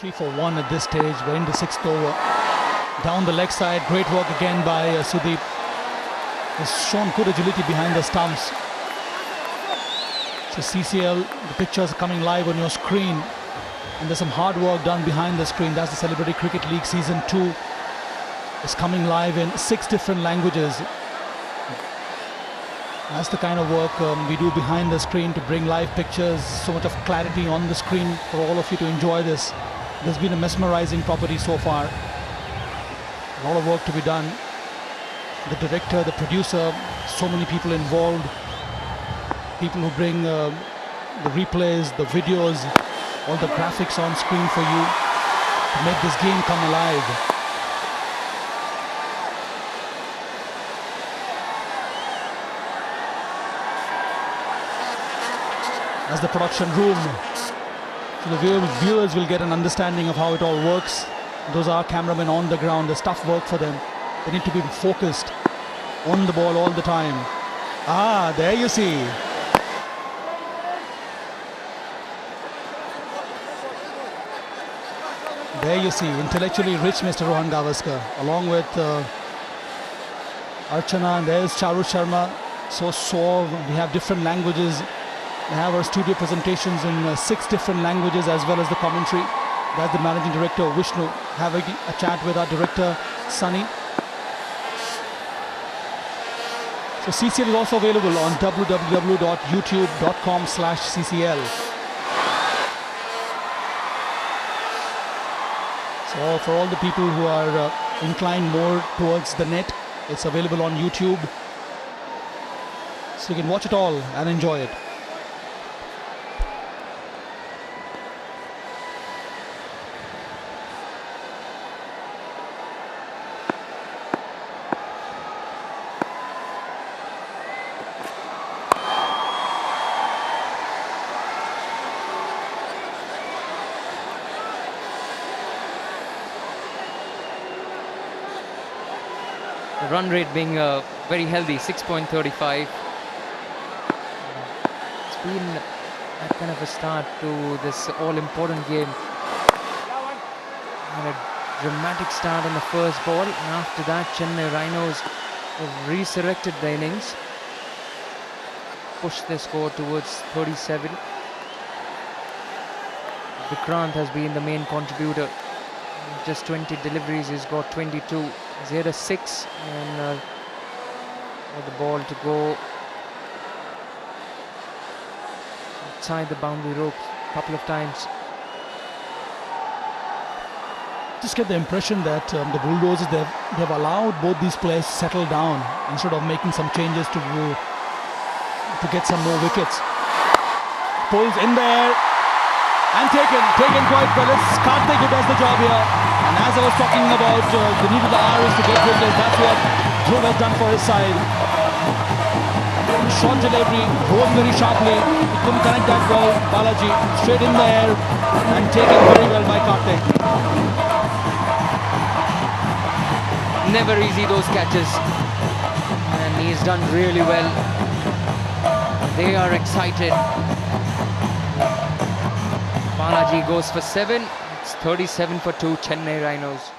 3-for-1 at this stage. We're in the 6th over. Down the leg side, great work again by Sudeep. Has shown good agility behind the stumps. So CCL, the pictures are coming live on your screen. And there's some hard work done behind the screen. That's the Celebrity Cricket League Season 2. It's coming live in 6 different languages. That's the kind of work we do behind the screen to bring live pictures, so much of clarity on the screen for all of you to enjoy this. There's been a mesmerizing property so far. A lot of work to be done. The director, the producer, so many people involved. People who bring the replays, the videos, all the graphics on screen for you to make this game come alive. As the production room, so the viewers will get an understanding of how it all works. Those are cameramen on the ground. There's tough work for them. They need to be focused on the ball all the time. Ah, there you see. There you see, intellectually rich Mr. Rohan Gavaskar, along with Archana, and there's Charu Sharma. So suave. We have different languages. We have our studio presentations in 6 different languages, as well as the commentary. That's the managing director, Vishnu, having a chat with our director, Sunny. So CCL is also available on www.youtube.com/CCL. So for all the people who are inclined more towards the net, it's available on YouTube. So you can watch it all and enjoy it. The run rate being very healthy, 6.35. It's been that kind of a start to this all-important game. And a dramatic start on the first ball, and after that Chennai Rhinos have resurrected the innings, pushed their score towards 37. Vikranth has been the main contributor. Just 20 deliveries, he's got 22. He's had a 6 and for the ball to go outside the boundary rope a couple of times. Just get the impression that the Bulldozers, they've allowed both these players to settle down instead of making some changes to get some more wickets. Pulls in there and taken quite well. It's Karthik who does the job here. And as I was talking about the need of the hour is to get wickets, that's what Dhruv has done for his side. Short delivery, goes very sharply. He couldn't connect that well. Balaji straight in the air and taken very well by Karthik. Never easy, those catches. And he's done really well. They are excited. Balaji goes for 7. It's 37 for 2, Chennai Rhinos.